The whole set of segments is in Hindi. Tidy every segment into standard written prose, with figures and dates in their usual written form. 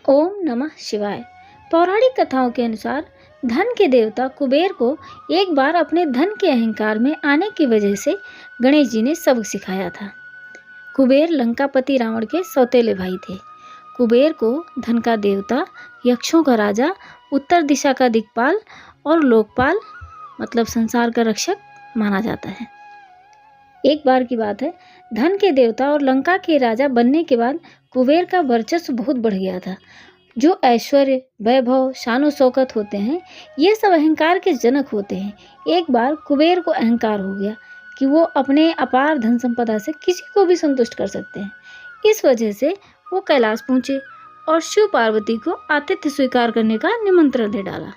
ओम नमः शिवाय। पौराणिक कथाओं के अनुसार धन के देवता कुबेर को एक बार अपने धन के अहंकार में आने की वजह से गणेश जी ने सबक सिखाया था। कुबेर लंकापति रावण के सौतेले भाई थे। कुबेर को धन का देवता, यक्षों का राजा, उत्तर दिशा का दिक्पाल और लोकपाल मतलब संसार का रक्षक माना जाता है। एक बार की बात है, धन के देवता और लंका के राजा बनने के बाद कुबेर का वर्चस्व बहुत बढ़ गया था। जो ऐश्वर्य, वैभव, शानो शौकत होते हैं, ये सब अहंकार के जनक होते हैं। एक बार कुबेर को अहंकार हो गया कि वो अपने अपार धन संपदा से किसी को भी संतुष्ट कर सकते हैं। इस वजह से वो कैलाश पहुंचे और शिव पार्वती को आतिथ्य स्वीकार करने का निमंत्रण दे डाला।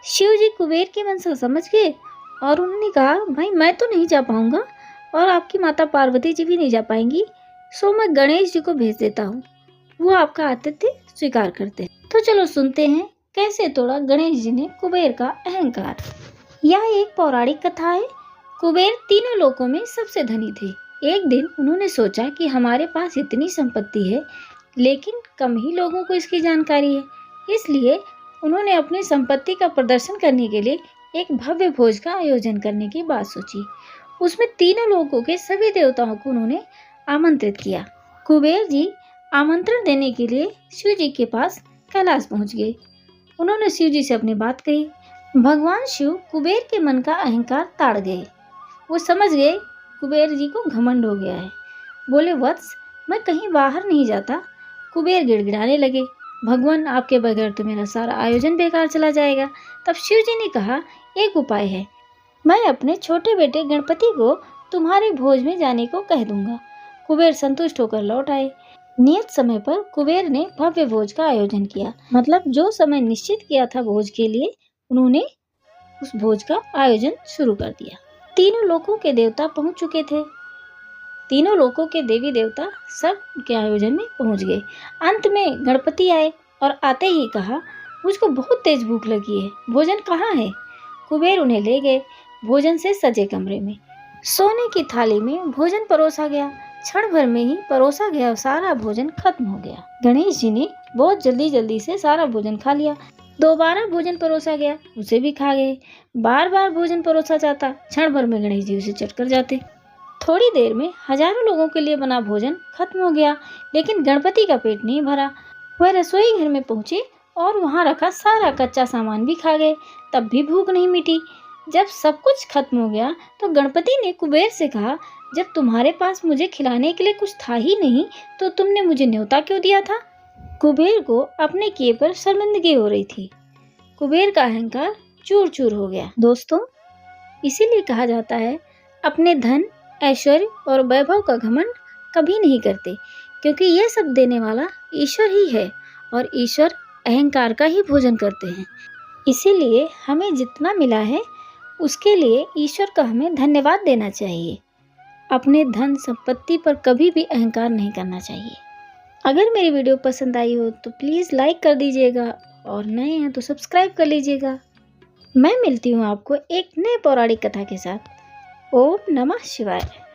शिव जी कुबेर की मंशा समझ गए और उन्होंने कहा, भाई मैं तो नहीं जा पाऊंगा और आपकी माता पार्वती जी भी नहीं जा पाएंगी, सो मैं गणेश जी को भेज देता हूँ, वो आपका आतिथ्य स्वीकार करते हैं। तो चलो सुनते हैं कैसे तोड़ा गणेश जी ने कुबेर का अहंकार। यह एक पौराणिक कथा है। कुबेर तीनों लोकों में सबसे धनी थे। एक दिन उन्होंने सोचा कि हमारे पास इतनी संपत्ति है लेकिन कम ही लोगों को इसकी जानकारी है, इसलिए उन्होंने अपनी संपत्ति का प्रदर्शन करने के लिए एक भव्य भोज का आयोजन करने की बात सोची। उसमें तीनों लोगों के सभी देवताओं को उन्होंने आमंत्रित किया। कुबेर जी आमंत्रण देने के लिए शिव जी के पास कैलाश पहुंच गए। उन्होंने शिव जी से अपनी बात कही। भगवान शिव कुबेर के मन का अहंकार ताड़ गए। वो समझ गए कुबेर जी को घमंड हो गया है। बोले, वत्स मैं कहीं बाहर नहीं जाता। कुबेर गिड़गिड़ाने लगे, भगवान आपके बगैर तो मेरा सारा आयोजन बेकार चला जाएगा। तब शिव जी ने कहा, एक उपाय है, मैं अपने छोटे बेटे गणपति को तुम्हारे भोज में जाने को कह दूंगा। कुबेर संतुष्ट होकर लौट आए। नियत समय पर कुबेर ने भव्य भोज का आयोजन किया। मतलब जो समय निश्चित किया था भोज के लिए, उन्होंने उस भोज का आयोजन शुरू कर दिया। तीनों लोकों के देवता पहुंच चुके थे। तीनों लोकों के देवी देवता सब के आयोजन में पहुंच गए। अंत में गणपति आए और आते ही कहा, मुझको बहुत तेज भूख लगी है, भोजन कहाँ है? कुबेर उन्हें ले गए भोजन से सजे कमरे में। सोने की थाली में भोजन परोसा गया। क्षण भर में ही परोसा गया सारा भोजन खत्म हो गया। गणेश जी ने बहुत जल्दी से सारा भोजन खा लिया। दोबारा भोजन परोसा गया, उसे भी खा गए। बार बार भोजन परोसा जाता, क्षण भर में गणेश जी उसे चट कर जाते। थोड़ी देर में हजारों लोगों के लिए बना भोजन खत्म हो गया, लेकिन गणपति का पेट नहीं भरा। वह रसोई घर में पहुंचे और वहां रखा सारा कच्चा सामान भी खा गए, तब भी भूख नहीं मिटी। जब सब कुछ खत्म हो गया तो गणपति ने कुबेर से कहा, जब तुम्हारे पास मुझे खिलाने के लिए कुछ था ही नहीं तो तुमने मुझे न्योता क्यों दिया था? कुबेर को अपने किए पर शर्मिंदगी हो रही थी। कुबेर का अहंकार चूर चूर हो गया। दोस्तों, इसीलिए कहा जाता है, अपने धन, ऐश्वर्य और वैभव का घमंड कभी नहीं करते, क्योंकि यह सब देने वाला ईश्वर ही है और ईश्वर अहंकार का ही भोजन करते हैं। इसीलिए हमें जितना मिला है उसके लिए ईश्वर का हमें धन्यवाद देना चाहिए। अपने धन संपत्ति पर कभी भी अहंकार नहीं करना चाहिए। अगर मेरी वीडियो पसंद आई हो तो प्लीज़ लाइक कर दीजिएगा और नए हैं तो सब्सक्राइब कर लीजिएगा। मैं मिलती हूँ आपको एक नए पौराणिक कथा के साथ। ओम नमः शिवाय।